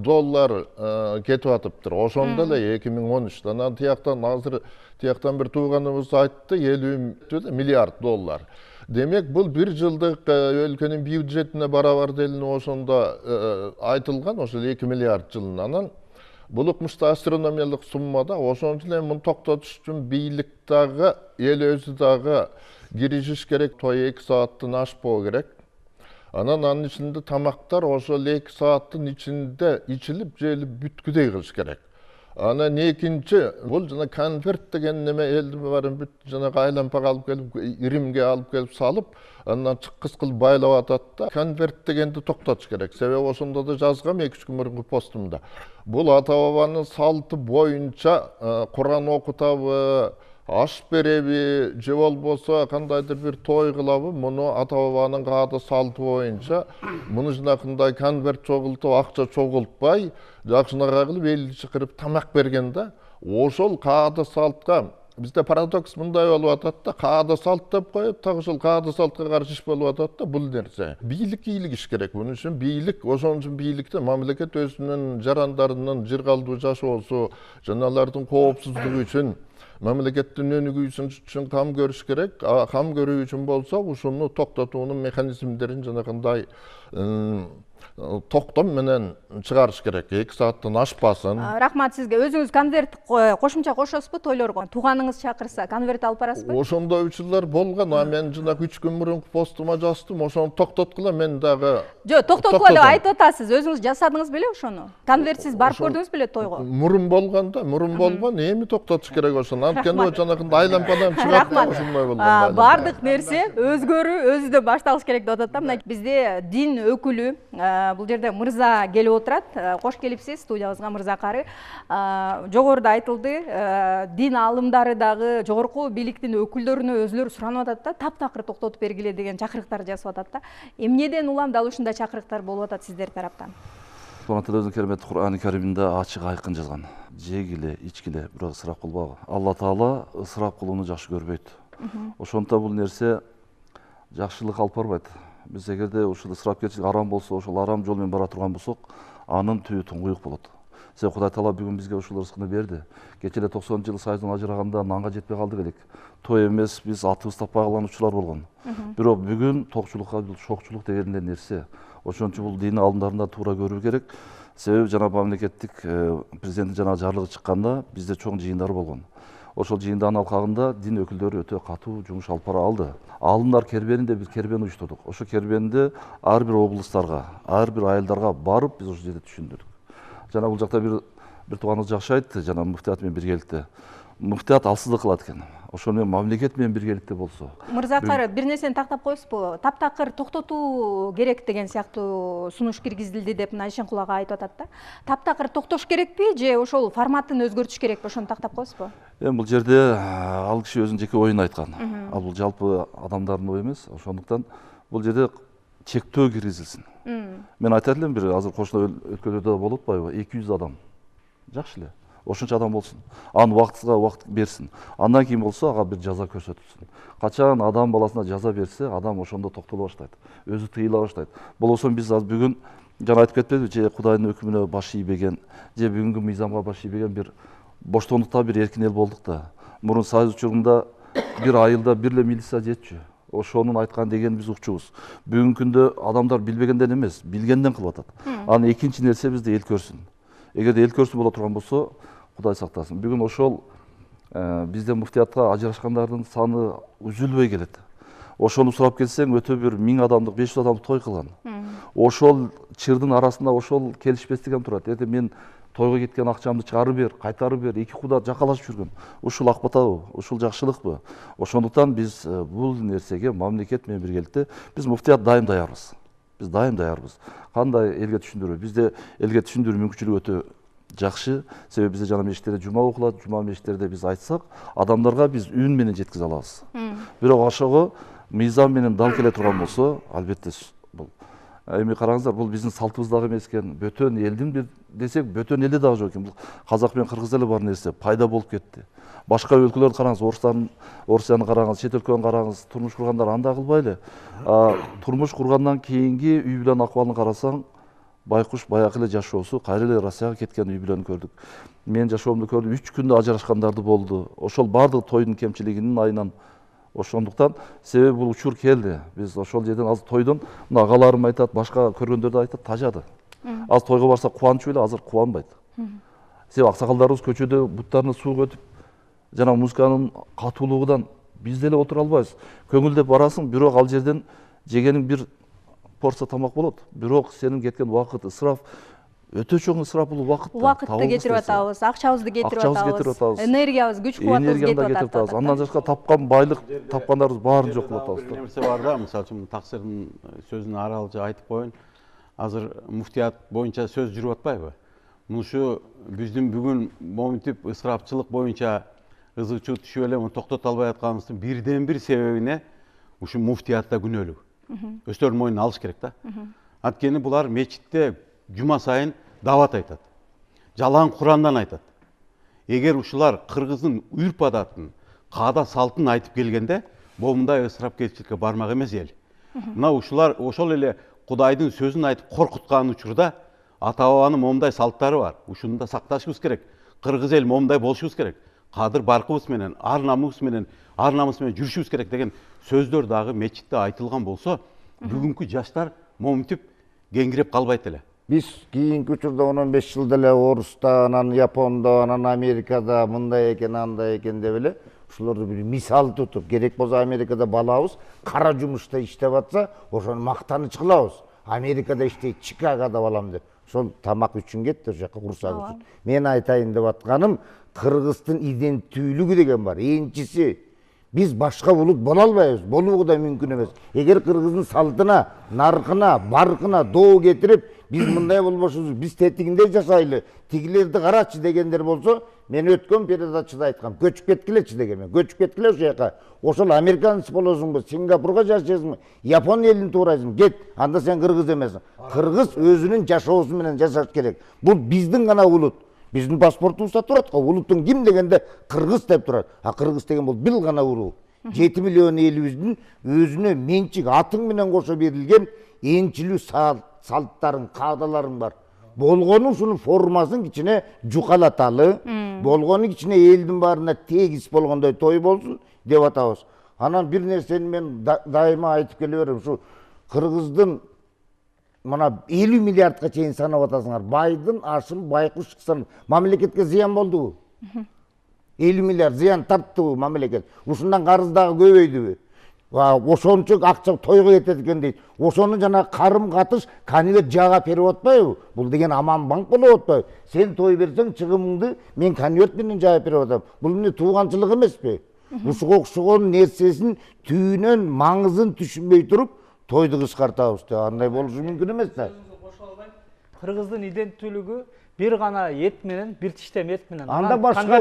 кетип атыптыр. Ошондо эле 2013-та. Анан тияктан азыр тияктан бир тууганыбыз айтты, $50 миллиард. Демек, бул бир жылдык өлкөнүн бюджетине барабар делине ошондо айтылган, ошол 2 миллиард жылына. Анан бул укмушта астрономиялык суммада, ошон үчүн муну токтотуш үчүн бийлик дагы, эл өзү дагы киришиш керек, той 2 сааттан ашпоо керек. Анын ичинде тамактар ошол 2 сааттын ичинде ичилип, жеилип бүткүдөй кылыш керек. Анан экинчи, бул жана конверт деген неме элдин баарын бүт жана айлампага алып келип, иримге алып келип салып, андан чыккыс кылып байлап атат да. Конверт дегенди токтотуш керек. Себеби ошондо да жазгам 2-3 күн мурунку постумда. Бул ата бабанын салты боюнча Куран окутабы, аш береби, же болбосо кандайдыр бир той кылабы, муну ата бабанын каада салты боюнча, муну жанакындай конверт чогултуп, акча чогултпай, жакшынака кылып, элди чакырып тамак берген да. Ошол каада салтка бизде парадокс мындай болуп атат да, каада салт деп коюп, так ошол каада салтка каршы иш болуп атат да, бул нерсе. Бийлик ийилгиш керек. Бунун үчүн бийлик, ошон үчүн бийликте мамлекет өзүнүн жарандарынын жыргалдуу жашоосу, жана алардын коопсуздугу үчүн мамлекеттин өнүгүүсү үчүн кам көрүш керек. Кам көрүү үчүн болсо, ушуну токтотуунун механизмдерин жанагындай токтом менен чыгарыш керек, 2 сааттан ашпасын.
Рахмат сизге. Өзүңүз конверт кошумча кошосузбу тойлорго? Тууганыңыз чакырса конверт алып барасызбы?
Ошондой учурлар болгон, а мен жана 3 күн мурун постума жаздым, ошону токтоткула, мен дагы
Жок, токтоткула деп айтып атасыз. Өзүңүз жасадыңыз беле ошону? Конвертсиз барып көрдүңүз беле тойго?
Мурун болгон, эми токтотуш керек ошону. Анткени жанагындай айлампадан чыгат да, ошондой болгон.
Бардык нерсе өзгөрүү өзүдө башталыш керек деп атат да. Мына бизде дин өкүлү, бул жерде мырза келип отурат. Кош келипсиз студиябызга мырза кары. Жогоруда айтылды, дин алымдары дагы жогорку бийликтин өкүлдөрүнө өзүлөрү суранып атат да, таптакыр токтотуп бергиле деген чакырыктар жасап атат да. Эмнеден улам дал ушундай чакырыктар болуп атат сиздер тараптан?
Өзүнүн кереметти Кур'ан-ы Каримде ачык айкын жазган. Жегиле, ичкиле, бирок ысырап кылбагы. Алла Таала ысырап кылууну жакшы көрбөйт. Ошондо бул нерсе жакшылык алып барбайт. Биз эгерде ушул ысырапкерчилик арам болсо, ошол арам жол менен бара турган болсок, анын түбү туңгуюк болот. Себеби Кудай Таала бүгүн бизге ушул ырыскыны берди. Кече эле 90-жылы Союздун ажыраганда нанга жетпей калдык элек. Той эмес, биз атыбыз таппай калган учурлар болгон. Бирок бүгүн токчулукка бул шокчулук деген нерсе. Ошон үчүн бул дин алымдарында туура көрүү керек. Себеби жана мамлекеттик президенттин жана жарлыгы чыкканда бизде чоң жыйындар болгон. Ошол жыйындардын алкагында дин өкүлдөрү өтө катуу жумуш алып бара алды. Алымдар кербенинде бир кербен уюштурдук. Ошо кербенди ар бир облустарга, ар бир айылдарга барып биз ошол жерде түшүндүрдүк. Жана бул жакта бир тууганыбыз жакшы айтты, жана муфтият менен биргеликте. Муфтият алсыздык кылат экен. Ошону мамлекет менен биргеликте болсо.
Мырза кары, бир нерсени тактап коесузбу? Таптакыр токтотуу керек деген сыяктуу сунуш киргизилди деп мына Ишенкул ага айтып атат да. Таптакыр токтош керекпи же ошол форматын өзгөртүш керекпи? Ошону тактап коесузбу?
Бул жерде ал киши өзүнүн жеке оюн айткан. Ал бул жалпы адамдардын ою эмес. Ошондуктан бул жерде чектөө киргизилсин. Мен айтат элем, бир азыр кошуна өткөлдөрдө болуп атпайбы? 200 адам. Жакшы эле. Ошончо адам болсун. Аны убакытсызга убакыт берсин. Андан кийин болсо ага бир жаза көрсөтүлсүн. Качан адам баласына жаза берсе, адам ошондо токтоло баштайт. Өзү тыйыла баштайт. Болбосо биз бүгүн жана айтып кетпедиби, же Кудайдын өкүмүнө баш ийбеген, же бүгүнкү мыйзамга баш ийбеген бир боштондукта бир эркин эл болдук да. Мурун Союз учурунда бир айылда бир эле милиция жетчү. Ошонун айткан дегенин биз укчубуз. Бүгүнкү күндө адамдар билбегенден эмес, билгенден кылып атат. Анын экинчи нерсе бизде эл көрсүн. Эгерде эл көрсүн боло турган болсо, Кудай сактасын. Бүгүн ошол бизде муфтиятка ажырашкандардын саны үзүлбөй келет. Ошону сурап келсең, өтө бир 1000 адамдык, 500 адамдык той кылган. Ошол чырдын арасында ошол келишпестик турат. Эди мен тойго кеткен акчамды чыгарып бер, кайтарып бер, эки куда жакалашып жүргөн. Ушул ак батабы? Ушул жакшылыкпы? Ошондуктан биз бул нерсеге мамлекет менен биргеликте биз муфтият дайым даярбыз. Биз дайым даярбыз. Кандай элге түшүндүрүү? Бизде элге түшүндүрүү мүмкүнчүлүгү өтө жакшы. Себеби бизде жана мешиттерде жума окулат, жума мешиттерде биз айтсак, адамдарга биз үн менен жеткизе алабыз. Бирок ошого мыйзам менен дал келе турган болсо, албетте бул эми караңыздар, бул биздин салтыбыз дагы эмес экен. Бөтөн элдин бир десек, бөтөн элде дагы жок экен. Бул казак менен кыргыз эле бар нерсе, пайда болуп кетти. Башка өлкөлөрдү караңыз, Орусияны караңыз, чет өлкөнү караңыз, турмуш кургандар анда кылбайлы. Турмуш кургандан кийинки үй бүлөнүн акыбалын карасаң, байкуш баягы эле жашоосу, кайра эле Россияга кеткен үй бүлөнү көрдүк. Мен жашоомдо көрдүм, 3 күндө ажырашкандарды болду. Ошол бардык тойдун кемчилигинин айынан. Ошондуктан себеби бул учур келди. Биз ошол жерден азыр тойдон, мына агаларым айтат, башка көргөндөр да айтат, тажады. Азыр тойго барса кубанычып эле, азыр кубанбайт. Себеби аксакалдарыбыз көчөдө буттарына суу өтүп, жана музыканын катуулугунан биз деле отура албайбыз. Көңүлдөп барасың, бирок ал жерден жегениң бир порция тамак болот. Бирок сенин кеткен убакыт ысырап, өтө чоң ысырап бул убакыт.
Убакытты кетирип атабыз, акчабызды кетирип атабыз, энергиябыз, күч кубатыбыз кетип атат.
Андан жашка тапкан байлык, тапкандарыбыз баарын жок кылып атабыз.
Бир нерсе бар да, мисалы үчүн таксирдин сөзүн аралык айтып коеюн. Азыр муфтият боюнча сөз жүрүп атпайбы? Мушу биздин бүгүн моминтип ысырапчылык боюнча ызы чуу түшүп эле муну токтото албай атканыбыздын бирден бир себебине ушу муфтиятта күнөөлүү. Өздөрүнүн мойнуна алыш керек да. Анткени булар мечитте жума сайын дават айтат. Жалаң Курандан айтат. Эгер ушулар кыргыздын үрп адатын, каада салтын айтып келгенде, момундай ысырапкерчиликке бармак эмес эл. Мына ушулар ошол эле Кудайдын сөзүн айтып коркуткан учурда ата-бабанын момундай салттары бар. Ушуну да сакташыбыз керек. Кыргыз эл момундай болушубуз керек. Кадыр баркыбыз менен, ар намыс менен жүрүшүбүз керек деген сөздөр дагы мечитте айтылган болсо, бүгүнкү жаштар моминтип кеңиреп калбайт эле.
Биз кийинки учурда 10-15 жылда эле Орусда, анан Японда, анан Америкада мындай экен, андай экен деп эле ушулорду бир мисал тутуп, керек болсо Америкада балабыз кара жумушта иштеп атса, ошону мактаныч кылабыз. Америкада иштейт, Чикагода балам деп. Ошол тамак үчүн кетти, ошол жака курсак үчүн. Мен айтайын деп атканым, кыргыздын иденттүүлүгү деген бар. Энчиси биз башка улут боло албайбыз, болуу да мүмкүн эмес. Эгер кыргыздын салтына, наркына, баркына доо кетирип, биз мындай болбошубуз, биз тетигинде жашайлы, тигилерди карачы дегендер болсо, мен өткөн передачада айткам, көчүп кеткилечи деген мен. Көчүп кеткиле ошол жака. Ошол американец болосуңбу, Сингапурга жашайсыңбы, Япон элин туурайсыңбы, кет. Анда сен кыргыз эмесиң. Кыргыз өзүнүн жашоосу менен жашаш керек. Бул биздин гана улут. Биздин паспортубузда турат го, улуттун ким дегенде кыргыз деп турат. А кыргыз деген бул бир гана уруу. 7 миллион элибиздин өзүнө менчик атың менен кошо берилген энчилүү салттарың, каадаларың бар. Болгону ушунун формасын кичине жукалаталы, болгону кичине элдин баарына тегиз болгондой той болсун деп атабыз. Анан бир нерсени мен дайыма айтып келе берем, ушу кыргыздын мына 50 миллиардка чейин санап атасыңар. Байдын ашыл, байкуш кысын мамлекетке зыян болдубу? 50 миллиард зыян таптыбы мамлекет? Ушундан карыз дагы көбөйдүбү? Ошончо акча тойго кетет экен дейт. Ошону жана карым катыш канибет жаага берип атпайбы? Бул деген аман банк болуп атпайбы? Сен той берсең чыгымыңды мен конверт менен жаап берип атам. Бул эмне тууганчылык эмеспи? Ушуга окшогон нерсесин түбүнөн маңызын түшүнбөй туруп тойду кыскартабыз деп андай болушу мүмкүн эмес да.
Кыргыздын иденттүүлүгү бир гана эт менен, бир тиштем эт менен.
Анда башка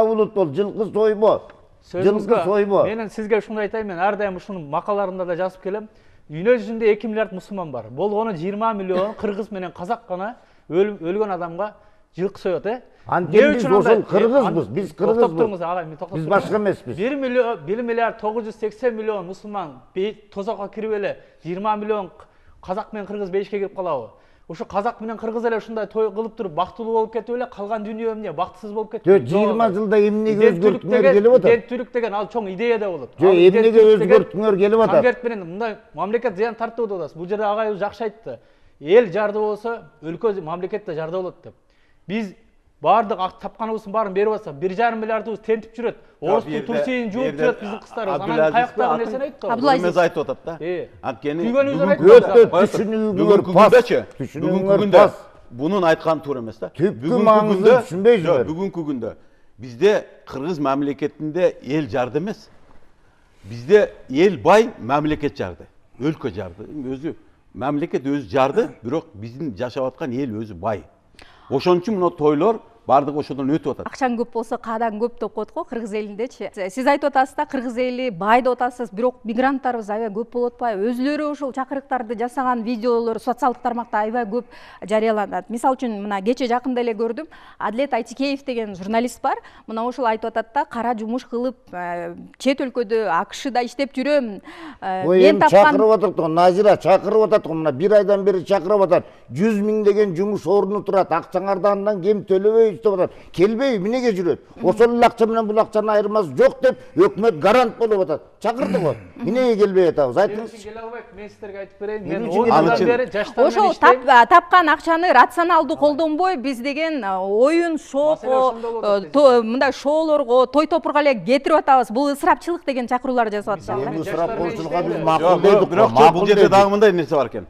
улут бол, жылкы сойбо. Жылкы сойбо.
Менен сизге ушундай айтайын, мен ар дайым ушуну макалаларымда да жазып келем. Дүйнө жүзүндө 2 миллиард мусулман бар. Болгону 20 миллион кыргыз менен казак гана өлгөн адамга жылкы соёт,
Анткени биз ошол кыргызбыз, биз кыргызбыз. Биз башка эмеспиз.
1 миллиард 980 миллион мусулман тозокко кирип эле 20 миллион казак менен кыргыз бейишке кирип калабы? Ошо казак менен кыргыз эле ушундай той кылып туруп бактылуу болуп кетип эле калган дүйнө эмне бактысыз болуп кетти.
Жок, 20 жылда эмнеге өзгөртүңөр келип атат?
Иденттүүлүк деген ал чоң идея да болот.
Жок, эмнеге өзгөртүңөр келип атат?
Конверт менен мындай мамлекет зыян тартты деп атасыз. Бул жерде агайыбыз жакшы айтты. Эл жарды болсо, өлкө мамлекет да жарды болот деп. Биз бардык тапканыбыздын баарын берип атсак, 1,5 миллиардыбыз тентип жүрөт. Орустун Турсийин жууп жүрөт биздин кыздарыбыз. Анан каяктагы нерсени айтты.
Абдулазиз айтып атат да. Анткени
бүгүnkү күндө
бунун айтканы туура эмес да.
Түпкү маңызды түшүнбөйсүздөр.
Бүгүнкү күндө бизде кыргыз мамлекетинде эл жарды эмес. Бизде эл бай, мамлекет жарды. Өлкө жарды. Өзү мамлекет өзү жарды, бирок биздин жашап аткан эл өзү бай. Ошон үчүн мына тойлор бардыгы ошодон өтүп атат.
Акчаң көп болсо каадан көп деп коет го кыргыз элиндечи. Сиз айтып атасыз да, кыргыз эли бай деп атасыз, бирок мигранттарыбыз аябай көп болуп атпайбы? Өзүлөрү ошол чакырыктарды жасаган видеолор социалдык тармакта аябай көп жарыяланат. Мисалы үчүн мына кече жакында эле көрдүм, Адилет Айтикеев деген журналист бар. Мына ошол айтып атат да, кара жумуш кылып, чет өлкөдө АКШда иштеп жүрөм.
Мен чакырып атат го, Назира чакырып атат го, мына 1 айдан бери чакырып атат. 100 000 деген жумуш орну турат, акчаңарды андан кем төлөбөй деп атат. Келбей эмнеге жүрөт? Ошол эле акча менен бул акчанын айырмасы жок деп өкмөт гарант болуп атат. Чакырды го. Эмнеге келбей атабыз? Айтыңызчы.
Келе албайт, мен сиздерге айтып берейин. Мен 10 жылдан бери жаштар менен
иштейм. Ошол тапкан акчаны рационалдуу колдонбой, биз деген оюн, шоу, мындай шоолорго, той топурга эле кетирип атабыз. Бул ысырапчылык деген чакыруулар жасап атышат.
Ысырапчылыкка биз макул дедик.
Бирок бул жерде дагы мындай нерсе бар экен.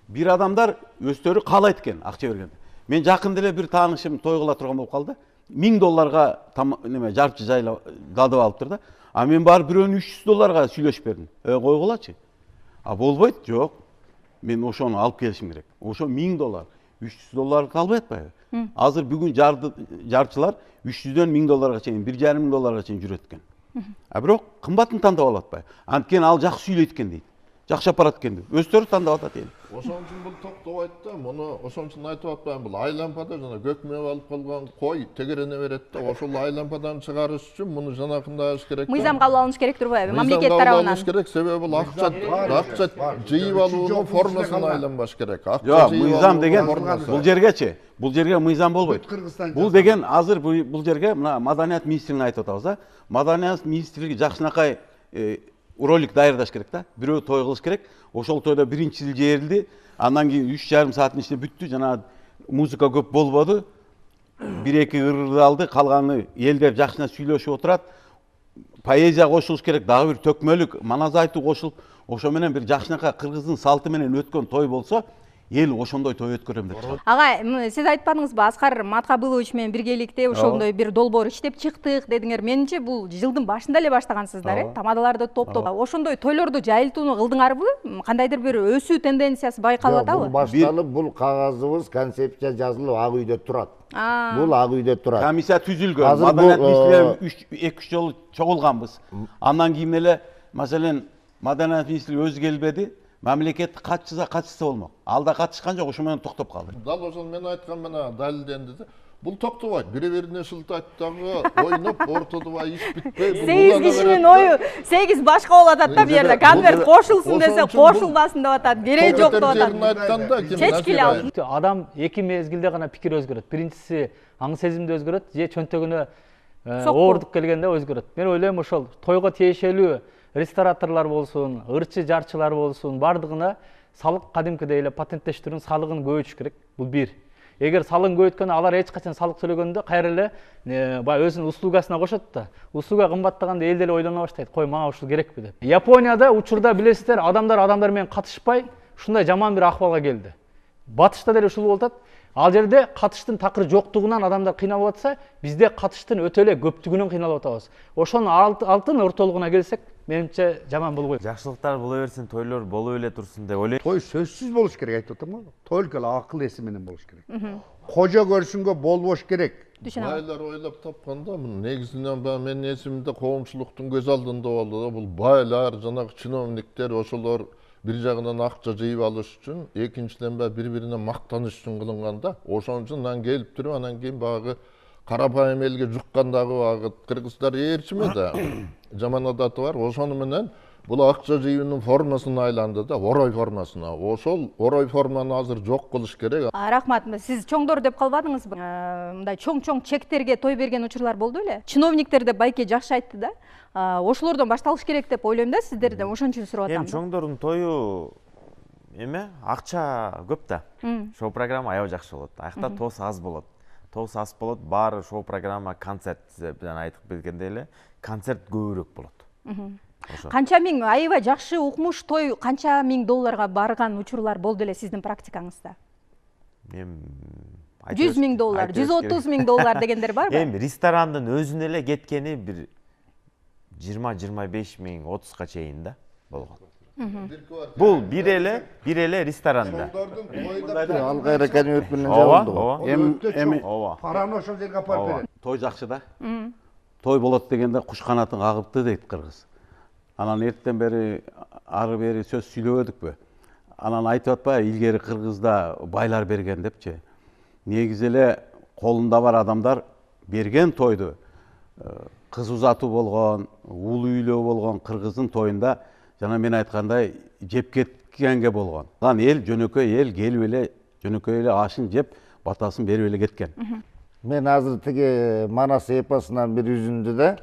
Бир адамдар өздөрү каалайт экен акча бергенди. Мен жакында эле бир таанышым той кыла турган болуп калды. $1000 неме жарчы жайлап дадып алыптыр да. А мен барып бирөөнү $300 сүйлөшүп бердим. Койгулачы. А болбойт, жок. Мен ошону алып келишим керек. Ошо $1000, $300 калбай атпайбы? Азыр бүгүн жарчылар $300дөн $1000 чейин, $1,5 чейин жүрөт экен. А бирок кымбатын тандап алып атпайбы? Анткени ал жакшы сүйлөйт экен дейт. Жакшы аппарат экен деп. Өздөрү тандап атат эли.
Ошон үчүн бул токтобойт да, муну ошон үчүн айтып атпайм, бул айлампада жана көкмөп алып калган кой тегерене берет да, ошол айлампадан чыгарыш үчүн муну жанакындагыш керек.
Мыйзам кабыл алыныш керек турбайбы? Мамлекет тарабынан.
Алыныш керек, себеби бул акча жыйып алуунун формасын айланбаш керек.
Жок, мыйзам деген бул жергечи. Бул жерге мыйзам болбойт. Бул деген азыр бул жерге мына Маданият министрлигин айтып атабыз да. Маданият министрлиги жакшынакай ролик даярдаш керек да. Бирөө той кылыш керек. Ошол тойдо биринчи жыл жерилди. Андан кийин 3,5 сааттын ичинде бүттү. Жана музыка көп болбоду. 1-2 ырды алды, калганы элдер жакшына сүйлөшүп отурат. Поэзия кошулуш керек, дагы бир төкмөлүк, маназ айтуу кошулуп, ошо менен бир жакшынакай кыргыздын салты менен өткөн той болсо, эл ошондой той өткөрөм деп чыгат.
Ага, сиз айтпадыңызбы, Аскар Маткабылович менен биргеликте ошондой бир долбоор иштеп чыктык дедиңер. Менимче бул жылдын башында эле баштагансыздар, тамадаларды топтоп. Ошондой тойлорду жайылтууну кылдыңарбы? Кандайдыр бир өсүү тенденциясы байкалып атабы?
Бул башталып, бул кагазыбыз концепция жазылып Ак үйдө турат. Бул Ак үйдө турат.
Комиссия түзүлгөн. Маданият министрлиги 2-3 жолу чогулганбыз. Андан кийин эле, маселен, Маданият министрлиги өзү келбеди. Мамлекет катышса болмок. Алда катышкан жок, ошо менен токтоп калды.
Дал ошол мен айткан мына далилденди да. Бул токтобойт. Бири-бирине шылтайт дагы, ойноп, ортодо иш бүтпөй.
8 кишинин ою 8 башка болуп атат да бу жерде. Концерт кошулсун десе кошулбасын деп атат, кереги жок деп атат. Чечкиле алды.
Адам эки мезгилде гана пикир өзгөрөт. Биринчиси аң сезимде өзгөрөт, же чөнтөгүнө оордук келгенде өзгөрөт. Мен ойлойм ошол тойго тиешелүү рестораторлор болсун, ырчы жарчылар болсун, бардыгына салык кадимкидей эле патенттештирүүнүн салыгын көбөйтүш керек. Бул бир. Эгер салыгын көбөйткөндө алар эч качан салык төлөгөндө кайра эле баягы өзүнүн услугасына кошот да. Услуга кымбаттаганда эл деле ойлоно баштайт. Кой, мага ушул керекпи деп. Японияда учурда билесиздер, адамдар менен катышпай, ушундай жаман бир акыбалга келди. Батышта деле ушул болуп атат. Ал жерде катыштын такыр жоктугунан адамдар кыйналып атса, бизде катыштын өтө эле көптүгүнөн кыйналып атабыз. Ошонун алтын ортолугуна келсек, менимче жаман болбойт.
Жакшылыктар боло берсин, тойлор боло эле турсун деп ойлойм.
Той сөзсүз болуш керек, айтып атам го. Той эле акыл эси менен болуш керек. Кожо көрсүнгө болбош керек.
Байлар ойлоп тапканда, муну негизинен менин эсимде коомчулуктун көз алдында болду да. Бул байлар, жанагы чиновниктер, ошолор бир жагынан акча жыйып алыш үчүн, экинчиден бири-бирине мактаныш үчүн кылынганда, ошон үчүн анан келип туруп, анан кийин багы карапайым элге жуккандагы багы кыргыздар ээрчиме да жаман адаты бар. Ошону менен бул акча жыюунун формасына айланды да, орой формасына. Ошол орой форманы азыр жок кылыш керек.
Рахмат. Сиз чоңдор деп калбадыңызбы? Мындай чоң чектерге той берген учурлар болду беле? Чиновниктер деп байке жакшы айтты да. Ошолордон башталыш керек деп ойлойм да, сиздерден ошон үчүн сурап атам.
Эми чоңдордун тою акча көп да. Шоу программа аябай жакшы болот. Аякта тоос аз болот. Тоос аз болот, баары шоу программа, концерт жана айтып келгендей эле, концерт көбүрөөк болот.
Канча миң аябай жакшы укмуш той канча миң долларга барган учурлар болду эле сиздин практикаңызда? 100 миң доллар, 130 миң доллар дегендер барбы?
Эми ресторандын өзүнө эле кеткени бир 20-25 миң 30га чейин да болгон. Бул бир эле ресторанда.
Ал кайраканы өткөндөн жабылды.
Эми параны ошол жерге апарып берет.
Той жакшы да. Той болот дегенде куш канатын кагыпты дейт кыргыз. Анан эртен бери ары бери сөз сүйлөбөдүкпү? Анан айтып атпайбы, илгери кыргызда байлар берген депчи. Негизи эле колунда бар адамдар берген тойду кыз узатуу болгон, уул үйлөө болгон кыргыздын тоюнда жана мен айткандай жеп кеткенге болгон. Анан эл жөнөкөй эл келип эле жөнөкөй эле ашын жеп, батасын берип эле кеткен.
Мен азыр тиги Манас эпосунан бир үзүндү да,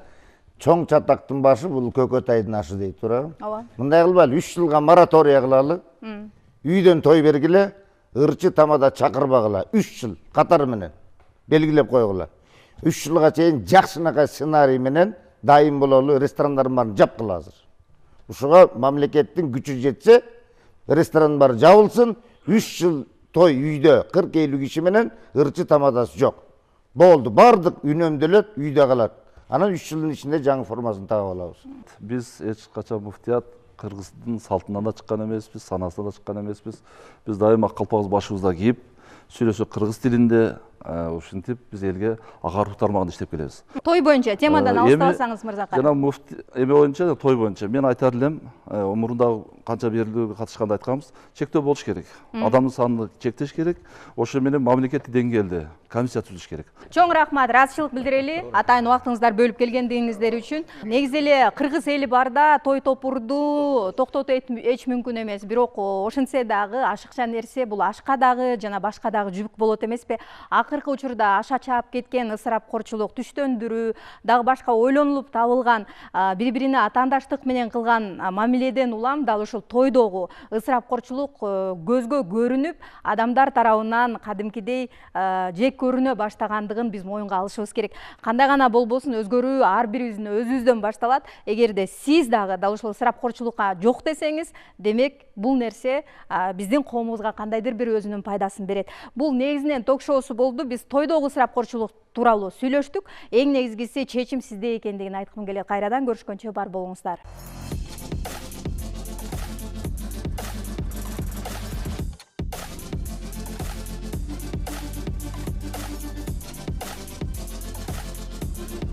чоң чатактын башы бул Көкөтайдын ашы дейт туурабы?
Ооба.
Мындай кылбайлы, 3 жылга моратория кылалы. Үйдөн той бергиле, ырчы тамада чакырбагыла. 3 жыл катары менен белгилеп койгула. 3 жылга чейин жакшынакай сценарий менен дайым бололу, ресторандардын баарын жапкыла азыр. Ушуга мамлекеттин күчү жетсе, ресторан бар жабылсын, 3 жыл той үйдө 40-50 киши менен ырчы тамадасы жок. Болду, бардык үнөмдөлөт, үйдө калат. Анан 3 жылдын ичинде жаңы формасын таап алабыз.
Биз эч качан муфтият кыргыздын салтынан да чыккан эмеспиз, санасынан да чыккан эмеспиз. Биз дайыма калпагыбыз башыбызда кийип, сүйлөсөк кыргыз тилинде, ушинтип биз элге агаруу тармагында иштеп келебиз.
Той боюнча темадан алыстабасаңыз Мырзакай.
Жана муфти эме боюнча, той боюнча мен айтар элем, мурунда канча берилүүгө катышканда айтканбыз, чектөө болуш керек. Адамдын санын чектеш керек. Ошо менен мамлекеттик деңгээлде комиссия түзүш керек.
Чоң рахмат, ыраазычылык билдирели. Атайын убактыңыздар бөлүп келгендигиңиздер үчүн. Негизи эле кыргыз эли барда той топурду токтотуу эч мүмкүн эмес. Бирок ошентсе дагы ашыкча нерсе бул ашка дагы жана башка дагы жүк болот эмеспи? Акыры акыркы учурда аша чаап кеткен ысырапкорчулук, түштөндүрүү, дагы башка ойлонулуп табылган, бири-бирине атаандаштык менен кылган мамиледен улам дал ушул тойдогу ысырапкорчулук көзгө көрүнүп, адамдар тарабынан кадимкидей жек көрүнө баштагандыгын биз моюнга алышыбыз керек. Кандай гана болбосун өзгөрүү ар бирибиздин өзүбүздөн башталат. Эгерде сиз дагы дал ушул ысырапкорчулукка жок десеңиз, демек бул нерсе биздин коомубузга кандайдыр бир өзүнүн пайдасын берет. Бул негизинен ток-шоусу болду. Биз тойдогу ысырапкорчулук тууралуу сүйлөштүк. Эң негизгиси чечим сизде экендигин айткым келет. Кайрадан көрүшкөнчө бар болуңуздар.